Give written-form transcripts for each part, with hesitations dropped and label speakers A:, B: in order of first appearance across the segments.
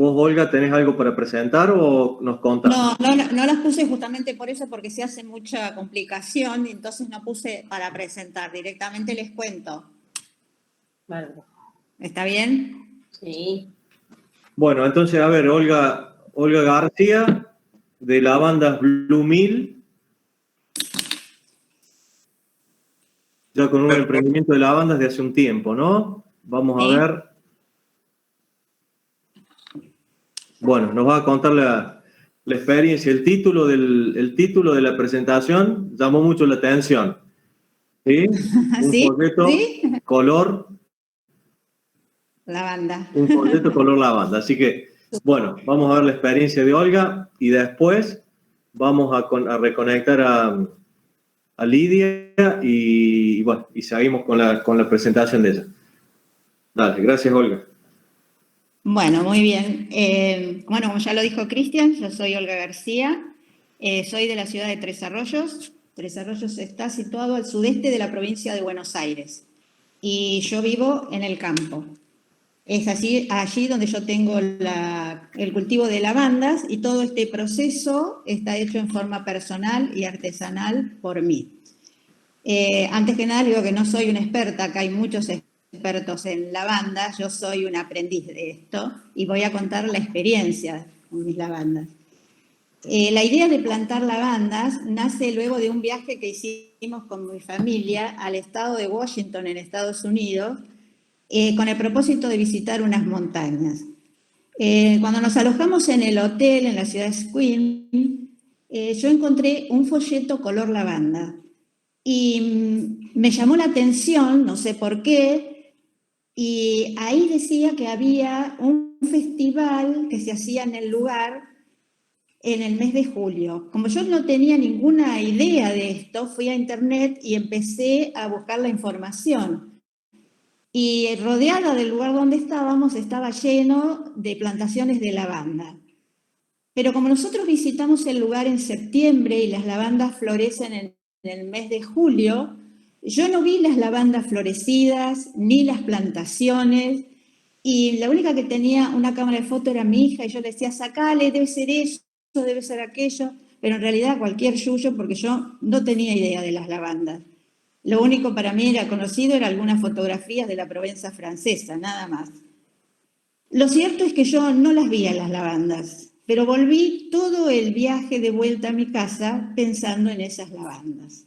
A: ¿Vos, Olga, tenés algo para presentar o nos contás?
B: No las puse justamente por eso, porque se hace mucha complicación, entonces no puse para presentar, directamente les cuento.
C: Vale.
B: ¿Está bien?
C: Sí.
A: Bueno, entonces, a ver, Olga García, de la banda Blue Mill, ya con un emprendimiento de lavandas de hace un tiempo, ¿no? Vamos a
B: Sí.
A: ver. Bueno, nos va a contar la experiencia. El título de la presentación llamó mucho la atención. ¿Sí? Un
B: ¿Sí?
A: folleto
B: ¿Sí?
A: color,
B: Lavanda.
A: un folleto color lavanda. Así que, bueno, vamos a ver la experiencia de Olga y después vamos a reconectar a Lidia y bueno, y seguimos con la presentación de ella. Dale, gracias, Olga.
B: Bueno, muy bien. Bueno, como ya lo dijo Cristian, yo soy Olga García, soy de la ciudad de Tres Arroyos. Tres Arroyos está situado al sudeste de la provincia de Buenos Aires y yo vivo en el campo. Es allí donde yo tengo el cultivo de lavandas y todo este proceso está hecho en forma personal y artesanal por mí. Antes que nada digo que no soy una experta, acá hay muchos expertos en lavandas, yo soy un aprendiz de esto y voy a contar la experiencia con mis lavandas. La idea de plantar lavandas nace luego de un viaje que hicimos con mi familia al estado de Washington en Estados Unidos con el propósito de visitar unas montañas. Cuando nos alojamos en el hotel en la ciudad de Queen, yo encontré un folleto color lavanda y me llamó la atención, no sé por qué, y ahí decía que había un festival que se hacía en el lugar en el mes de julio. Como yo no tenía ninguna idea de esto, fui a internet y empecé a buscar la información. Y rodeada del lugar donde estábamos estaba lleno de plantaciones de lavanda. Pero como nosotros visitamos el lugar en septiembre y las lavandas florecen en el mes de julio, yo no vi las lavandas florecidas ni las plantaciones y la única que tenía una cámara de foto era mi hija y yo le decía, sacale, debe ser eso, debe ser aquello, pero en realidad cualquier yuyo porque yo no tenía idea de las lavandas. Lo único para mí era conocido eran algunas fotografías de la Provenza francesa, nada más. Lo cierto es que yo no las vi a las lavandas, pero volví todo el viaje de vuelta a mi casa pensando en esas lavandas.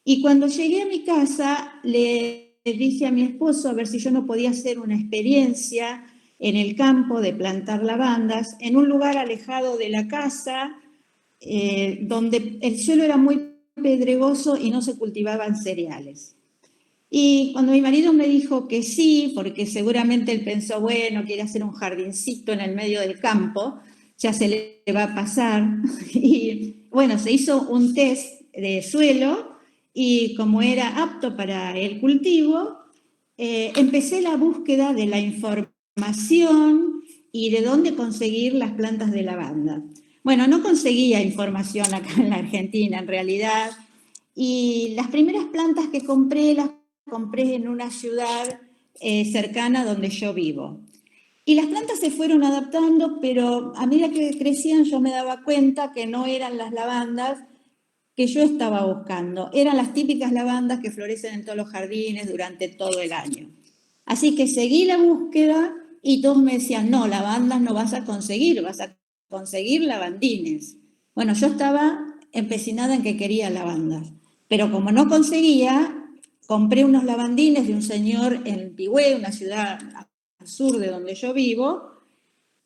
B: Y cuando llegué a mi casa, le dije a mi esposo a ver si yo no podía hacer una experiencia en el campo de plantar lavandas, en un lugar alejado de la casa, donde el suelo era muy pedregoso y no se cultivaban cereales. Y cuando mi marido me dijo que sí, porque seguramente él pensó, bueno, quiere hacer un jardincito en el medio del campo, ya se le va a pasar. Y bueno, se hizo un test de suelo y como era apto para el cultivo, empecé la búsqueda de la información y de dónde conseguir las plantas de lavanda. Bueno, no conseguía información acá en la Argentina, en realidad, y las primeras plantas que compré las compré en una ciudad cercana donde yo vivo. Y las plantas se fueron adaptando, pero a medida que crecían yo me daba cuenta que no eran las lavandas que yo estaba buscando. Eran las típicas lavandas que florecen en todos los jardines durante todo el año. Así que seguí la búsqueda y todos me decían, no, lavandas no vas a conseguir lavandines. Bueno, yo estaba empecinada en que quería lavandas, pero como no conseguía, compré unos lavandines de un señor en Pigüé, una ciudad al sur de donde yo vivo,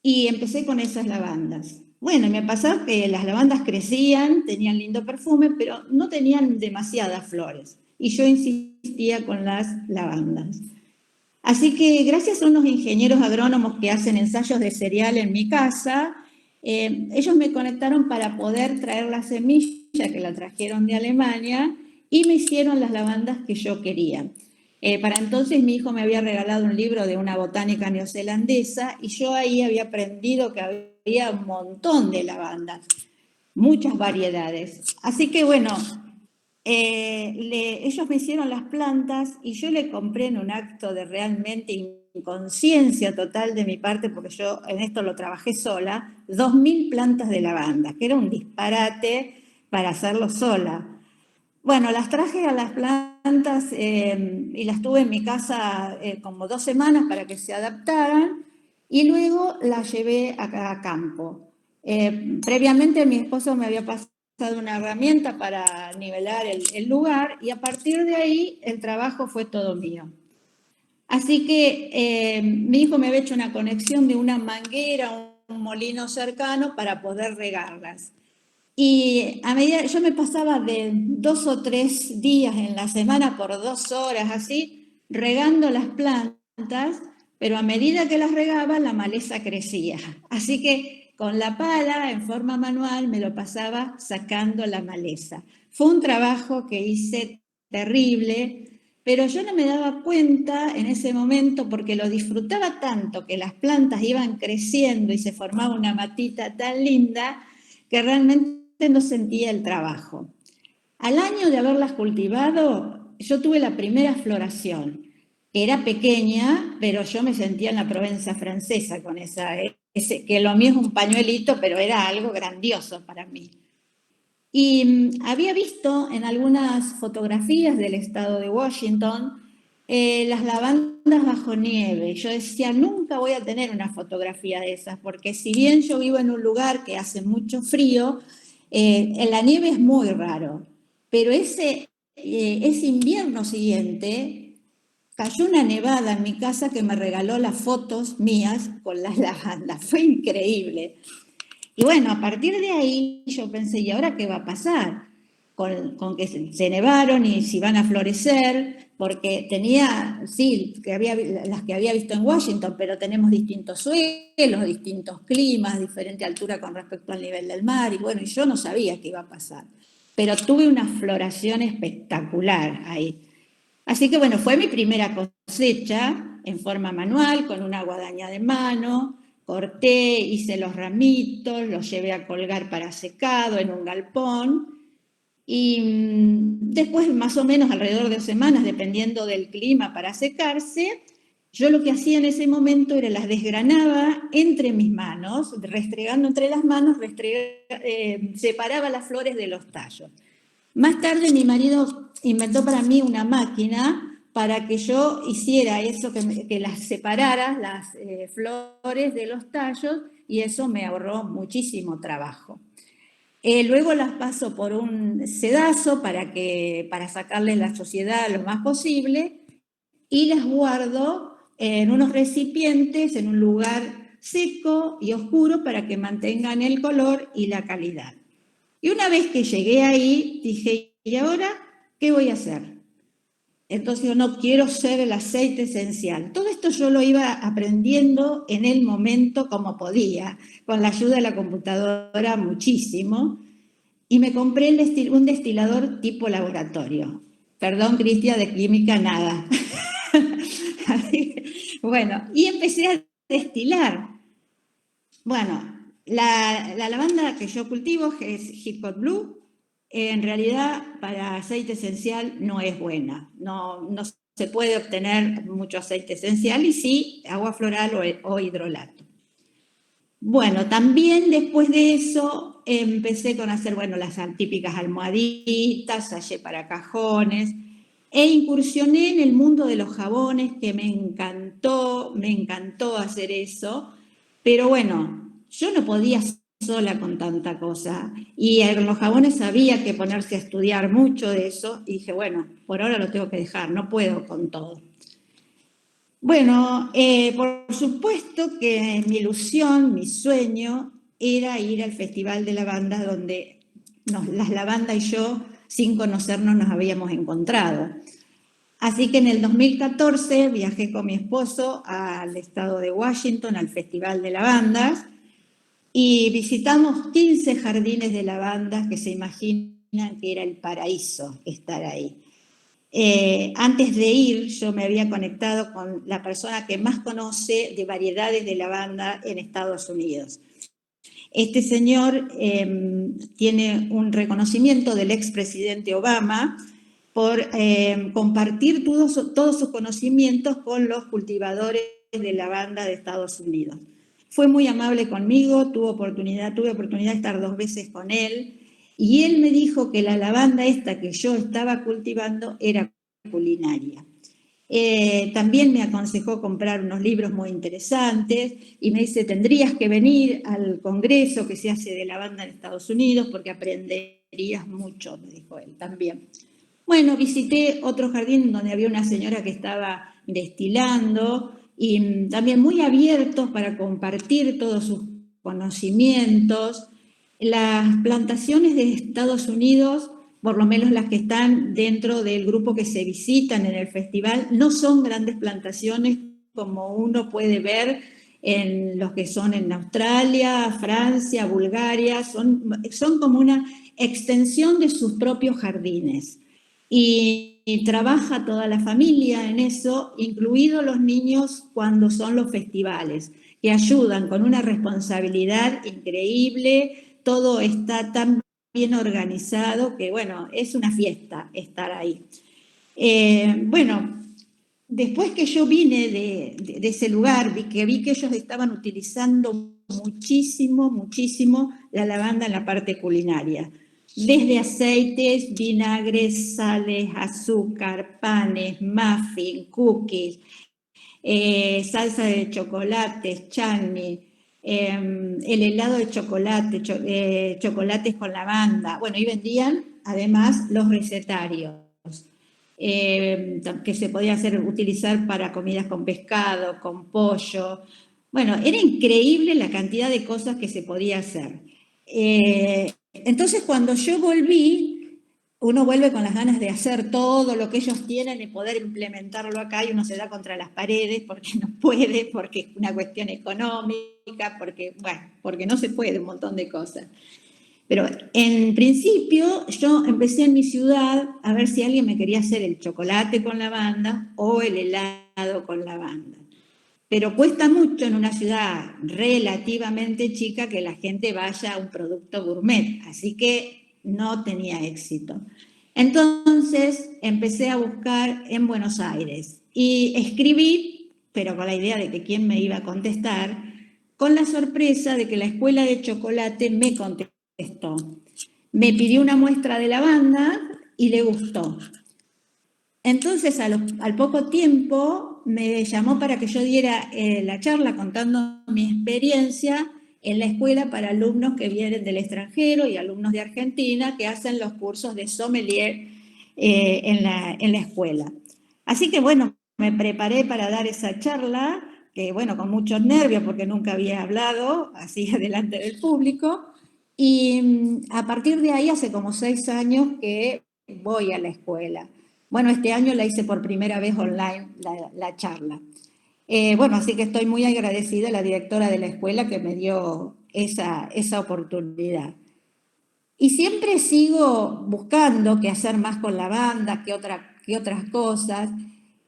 B: y empecé con esas lavandas. Bueno, me pasaba que las lavandas crecían, tenían lindo perfume, pero no tenían demasiadas flores. Y yo insistía con las lavandas. Así que gracias a unos ingenieros agrónomos que hacen ensayos de cereal en mi casa, ellos me conectaron para poder traer la semilla que la trajeron de Alemania y me hicieron las lavandas que yo quería. Para entonces mi hijo me había regalado un libro de una botánica neozelandesa y yo ahí había aprendido que había un montón de lavandas, muchas variedades. Así que bueno, ellos me hicieron las plantas y yo le compré en un acto de realmente inconsciencia total de mi parte, porque yo en esto lo trabajé sola, 2.000 plantas de lavanda, que era un disparate para hacerlo sola. Bueno, las traje a las plantas y las tuve en mi casa como 2 semanas para que se adaptaran y luego las llevé a campo. Previamente mi esposo me había pasado una herramienta para nivelar el lugar y a partir de ahí el trabajo fue todo mío. Así que mi hijo me había hecho una conexión de una manguera, un molino cercano para poder regarlas. Y a medida, yo me pasaba de 2 o 3 días en la semana por 2 horas así, regando las plantas, pero a medida que las regaba, la maleza crecía. Así que con la pala, en forma manual, me lo pasaba sacando la maleza. Fue un trabajo que hice terrible, pero yo no me daba cuenta en ese momento porque lo disfrutaba tanto que las plantas iban creciendo y se formaba una matita tan linda que realmente no sentía el trabajo. Al año de haberlas cultivado, yo tuve la primera floración. Era pequeña, pero yo me sentía en la Provenza francesa con que lo mío es un pañuelito, pero era algo grandioso para mí. Y había visto en algunas fotografías del estado de Washington las lavandas bajo nieve. Yo decía, nunca voy a tener una fotografía de esas, porque si bien yo vivo en un lugar que hace mucho frío, en la nieve es muy raro. Pero ese invierno siguiente cayó una nevada en mi casa que me regaló las fotos mías con las lavandas. Fue increíble. Y bueno, a partir de ahí yo pensé, ¿y ahora qué va a pasar? Con que se nevaron y si van a florecer, porque tenía, sí, las que había visto en Washington, pero tenemos distintos suelos, distintos climas, diferente altura con respecto al nivel del mar, y bueno, yo no sabía qué iba a pasar. Pero tuve una floración espectacular ahí. Así que bueno, fue mi primera cosecha en forma manual, con una guadaña de mano. Corté, hice los ramitos, los llevé a colgar para secado en un galpón y después, más o menos alrededor de 2 semanas, dependiendo del clima para secarse, yo lo que hacía en ese momento era las desgranaba entre mis manos, restregando entre las manos, separaba las flores de los tallos. Más tarde mi marido inventó para mí una máquina para que yo hiciera eso, que las separara, las flores de los tallos, y eso me ahorró muchísimo trabajo. Luego las paso por un sedazo para sacarle la suciedad lo más posible y las guardo en unos recipientes, en un lugar seco y oscuro para que mantengan el color y la calidad. Y una vez que llegué ahí, dije, ¿y ahora qué voy a hacer? Entonces yo no quiero ser el aceite esencial. Todo esto yo lo iba aprendiendo en el momento como podía, con la ayuda de la computadora muchísimo, y me compré un destilador tipo laboratorio. Perdón, Cristian, de química nada. Bueno, y empecé a destilar. Bueno, la lavanda que yo cultivo, que es Hipcot Blue, en realidad para aceite esencial no es buena. No se puede obtener mucho aceite esencial y sí agua floral o hidrolato. Bueno, también después de eso empecé con hacer, bueno, las típicas almohaditas, sallé para cajones, e incursioné en el mundo de los jabones, que me encantó hacer eso, pero bueno, yo no podía sola con tanta cosa, y en los jabones había que ponerse a estudiar mucho de eso, y dije, bueno, por ahora lo tengo que dejar, no puedo con todo. Bueno, por supuesto que mi ilusión, mi sueño, era ir al Festival de Lavanda, donde las lavandas y yo, sin conocernos, nos habíamos encontrado. Así que en el 2014 viajé con mi esposo al estado de Washington, al Festival de Lavandas, y visitamos 15 jardines de lavandas que se imaginan que era el paraíso estar ahí. Antes de ir, yo me había conectado con la persona que más conoce de variedades de lavanda en Estados Unidos. Este señor tiene un reconocimiento del expresidente Obama por compartir todos sus conocimientos con los cultivadores de lavanda de Estados Unidos. Fue muy amable conmigo, tuve oportunidad de estar 2 veces con él, y él me dijo que la lavanda esta que yo estaba cultivando era culinaria. También me aconsejó comprar unos libros muy interesantes y me dice, tendrías que venir al congreso que se hace de lavanda en Estados Unidos porque aprenderías mucho, me dijo él también. Bueno, visité otro jardín donde había una señora que estaba destilando y también muy abiertos para compartir todos sus conocimientos. Las plantaciones de Estados Unidos, por lo menos las que están dentro del grupo que se visitan en el festival, no son grandes plantaciones como uno puede ver en los que son en Australia, Francia, Bulgaria, son como una extensión de sus propios jardines. Y trabaja toda la familia en eso, incluidos los niños cuando son los festivales, que ayudan con una responsabilidad increíble, todo está tan bien organizado que, bueno, es una fiesta estar ahí. Bueno, después que yo vine de ese lugar, vi que ellos estaban utilizando muchísimo la lavanda en la parte culinaria. Desde aceites, vinagres, sales, azúcar, panes, muffins, cookies, salsa de chocolates, chutney, el helado de chocolate, chocolates con lavanda. Bueno, y vendían además los recetarios, que se podía utilizar para comidas con pescado, con pollo. Bueno, era increíble la cantidad de cosas que se podía hacer. Entonces, cuando yo volví, uno vuelve con las ganas de hacer todo lo que ellos tienen y poder implementarlo acá, y uno se da contra las paredes porque no puede, porque es una cuestión económica, porque no se puede, un montón de cosas. Pero en principio yo empecé en mi ciudad a ver si alguien me quería hacer el chocolate con lavanda o el helado con lavanda. Pero cuesta mucho en una ciudad relativamente chica que la gente vaya a un producto gourmet, así que no tenía éxito. Entonces empecé a buscar en Buenos Aires y escribí, pero con la idea de que quién me iba a contestar, con la sorpresa de que la escuela de chocolate me contestó. Me pidió una muestra de lavanda y le gustó. Entonces, al poco tiempo, me llamó para que yo diera la charla contando mi experiencia en la escuela para alumnos que vienen del extranjero y alumnos de Argentina que hacen los cursos de sommelier en la escuela. Así que, bueno, me preparé para dar esa charla, que, bueno, con muchos nervios porque nunca había hablado así delante del público. Y a partir de ahí, hace como 6 años que voy a la escuela. Bueno, este año la hice por primera vez online, la charla. Bueno, así que estoy muy agradecida a la directora de la escuela que me dio esa oportunidad. Y siempre sigo buscando qué hacer más con la banda, qué otras cosas.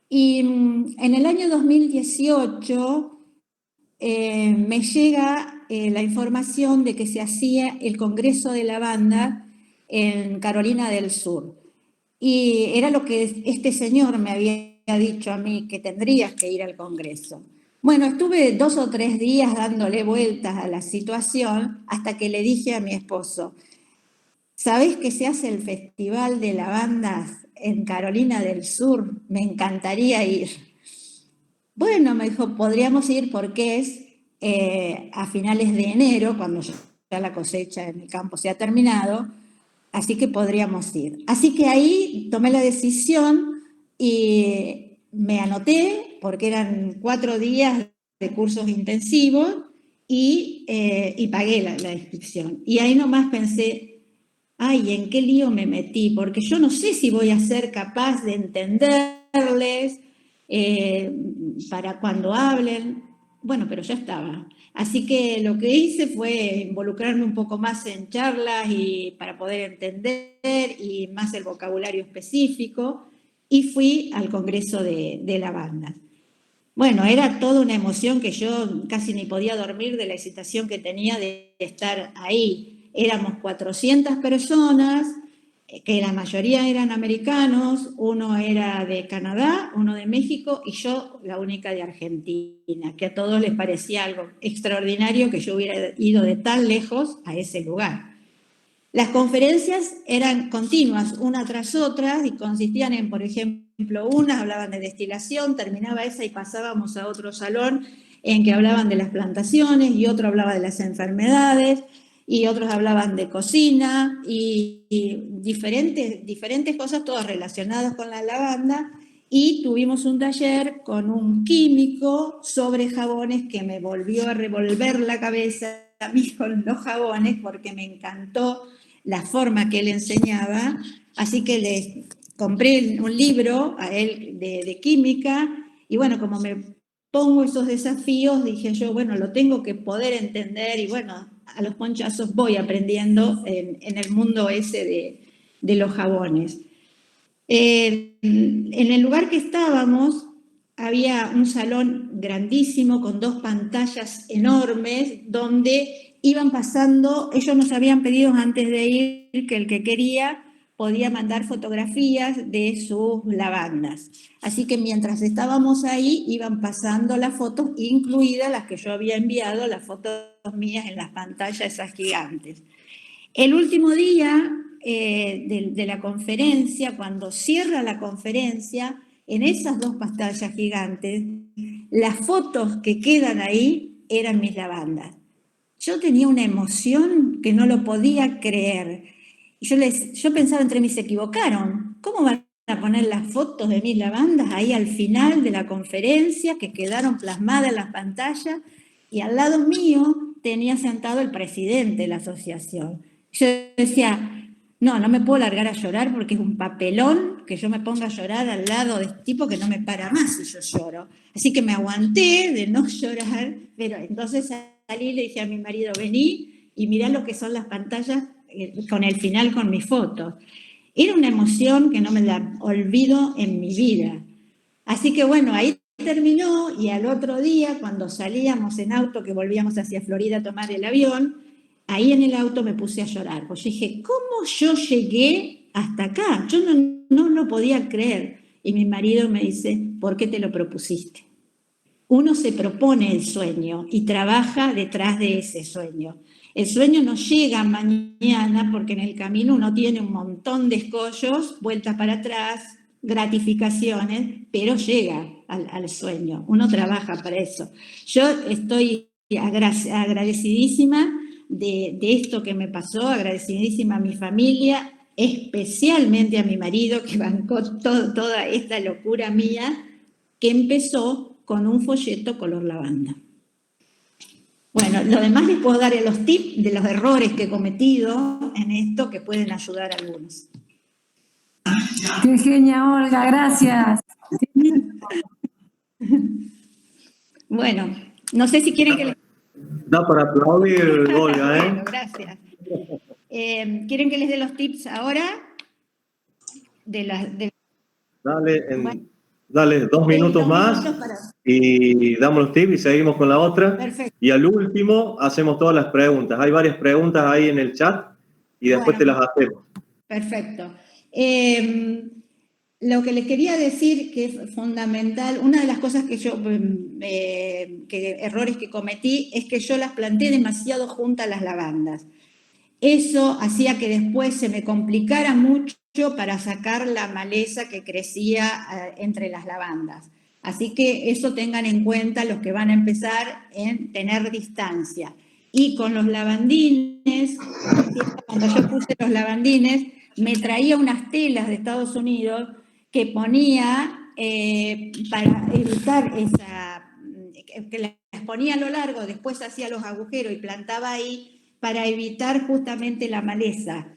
B: Y en el año 2018 me llega la información de que se hacía el Congreso de la Banda en Carolina del Sur. Y era lo que este señor me había dicho a mí, que tendrías que ir al Congreso. Bueno, estuve 2 o 3 días dándole vueltas a la situación hasta que le dije a mi esposo, ¿sabés que se hace el Festival de Lavandas en Carolina del Sur? Me encantaría ir. Bueno, me dijo, podríamos ir porque es a finales de enero, cuando ya la cosecha en el campo se ha terminado, así que podríamos ir. Así que ahí tomé la decisión y me anoté, porque eran 4 días de cursos intensivos, y pagué la inscripción. Y ahí nomás pensé, ay, ¿en qué lío me metí? Porque yo no sé si voy a ser capaz de entenderles para cuando hablen. Bueno, pero ya estaba. Así que lo que hice fue involucrarme un poco más en charlas y para poder entender y más el vocabulario específico, y fui al Congreso de la Banda. Bueno, era toda una emoción que yo casi ni podía dormir de la excitación que tenía de estar ahí. Éramos 400 personas, que la mayoría eran americanos, uno era de Canadá, uno de México y yo la única de Argentina, que a todos les parecía algo extraordinario que yo hubiera ido de tan lejos a ese lugar. Las conferencias eran continuas, una tras otra, y consistían en, por ejemplo, unas hablaban de destilación, terminaba esa y pasábamos a otro salón en que hablaban de las plantaciones, y otro hablaba de las enfermedades, y otros hablaban de cocina, y diferentes cosas, todas relacionadas con la lavanda, y tuvimos un taller con un químico sobre jabones que me volvió a revolver la cabeza a mí con los jabones porque me encantó la forma que él enseñaba, así que le compré un libro a él de química, y bueno, como me pongo esos desafíos, dije yo, bueno, lo tengo que poder entender, y bueno, a los ponchazos voy aprendiendo en el mundo ese de los jabones. En el lugar que estábamos había un salón grandísimo con 2 pantallas enormes donde iban pasando, ellos nos habían pedido antes de ir que el que quería podía mandar fotografías de sus lavandas. Así que mientras estábamos ahí iban pasando las fotos, incluidas las que yo había enviado, las fotos mías en las pantallas esas gigantes. El último día de la conferencia, cuando cierra la conferencia, en esas 2 pantallas gigantes, las fotos que quedan ahí eran mis lavandas. Yo tenía una emoción que no lo podía creer. Y yo pensaba entre mí, se equivocaron. ¿Cómo van a poner las fotos de mis lavandas ahí al final de la conferencia, que quedaron plasmadas en las pantallas? Y al lado mío tenía sentado el presidente de la asociación. Yo decía, no me puedo largar a llorar porque es un papelón que yo me ponga a llorar al lado de este tipo que no me para más si yo lloro. Así que me aguanté de no llorar, pero entonces salí y le dije a mi marido, vení y mirá lo que son las pantallas con el final con mis fotos. Era una emoción que no me la olvido en mi vida. Así que bueno, ahí terminó, y al otro día, cuando salíamos en auto, que volvíamos hacia Florida a tomar el avión, ahí en el auto me puse a llorar, porque yo dije, ¿cómo yo llegué hasta acá? Yo no lo podía creer. Y mi marido me dice, ¿por qué te lo propusiste? Uno se propone el sueño y trabaja detrás de ese sueño. El sueño no llega mañana porque en el camino uno tiene un montón de escollos, vueltas para atrás, gratificaciones, pero llega al sueño. Uno trabaja para eso. Yo estoy agradecidísima de esto que me pasó, agradecidísima a mi familia, especialmente a mi marido que bancó toda esta locura mía que empezó con un folleto color lavanda. Bueno, lo demás les puedo dar los tips de los errores que he cometido en esto que pueden ayudar a algunos.
D: Qué genia, Olga, gracias.
B: Bueno, no sé si quieren que les...
A: Da para aplaudir, Olga, ¿eh?
B: Bueno, gracias. ¿Quieren que les dé los tips ahora?
A: Dale 2 minutos más y damos los tips y seguimos con la otra.
B: Perfecto.
A: Y al último hacemos todas las preguntas. Hay varias preguntas ahí en el chat y después te las hacemos.
B: Perfecto. Lo que les quería decir que es fundamental, una de las cosas que yo, errores que cometí, es que yo las planté demasiado juntas las lavandas. Eso hacía que después se me complicara mucho para sacar la maleza que crecía entre las lavandas. Así que eso tengan en cuenta los que van a empezar en tener distancia. Y con los lavandines, cuando yo puse los lavandines, me traía unas telas de Estados Unidos que ponía para evitar que las ponía a lo largo, después hacía los agujeros y plantaba ahí, para evitar justamente la maleza.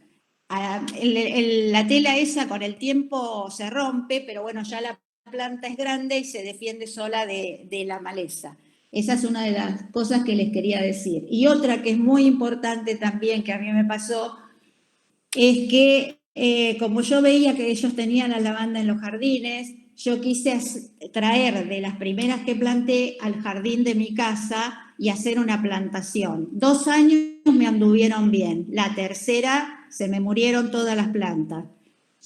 B: La tela esa con el tiempo se rompe, pero bueno, ya la planta es grande y se defiende sola de la maleza. Esa es una de las cosas que les quería decir. Y otra que es muy importante también, que a mí me pasó, es que como yo veía que ellos tenían la lavanda en los jardines, yo quise traer de las primeras que planté al jardín de mi casa y hacer una plantación. 2 años me anduvieron bien, la tercera se me murieron todas las plantas.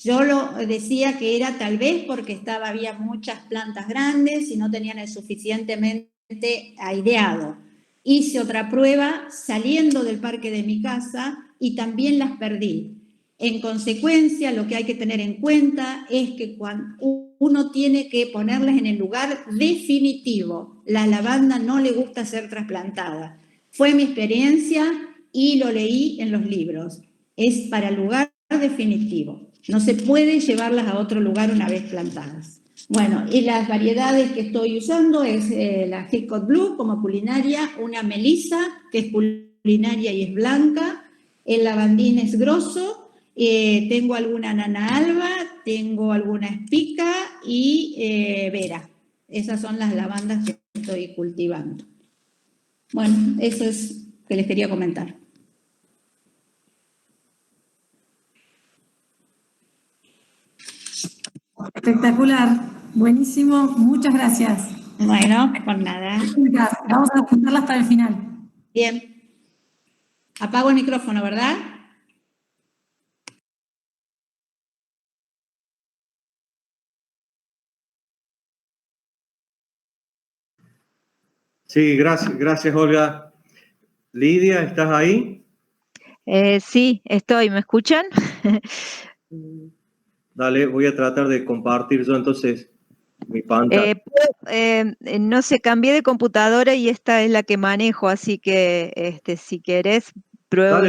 B: Yo lo decía que era tal vez porque había muchas plantas grandes y no tenían el suficientemente aireado. Hice otra prueba saliendo del parque de mi casa y también las perdí. En consecuencia, lo que hay que tener en cuenta es que cuando uno tiene que ponerlas en el lugar definitivo. La lavanda no le gusta ser trasplantada. Fue mi experiencia y lo leí en los libros. Es para el lugar definitivo. No se puede llevarlas a otro lugar una vez plantadas. Bueno, y las variedades que estoy usando es la Hickory Blue como culinaria, una melisa que es culinaria y es blanca, el lavandín es grosso, tengo alguna nana alba, tengo alguna espica y vera. Esas son las lavandas que estoy cultivando. Bueno, eso es que les quería comentar.
D: Espectacular, buenísimo, muchas gracias.
B: Bueno, por nada.
D: Vamos a juntarlas para el final.
B: Bien. Apago el micrófono, ¿verdad?
A: Sí, gracias Olga. Lidia, ¿estás ahí?
E: Sí, estoy. ¿Me escuchan?
A: Dale, voy a tratar de compartir yo entonces mi pantalla.
E: No sé, cambié de computadora y esta es la que manejo, así que si querés, pruebo.
A: Dale.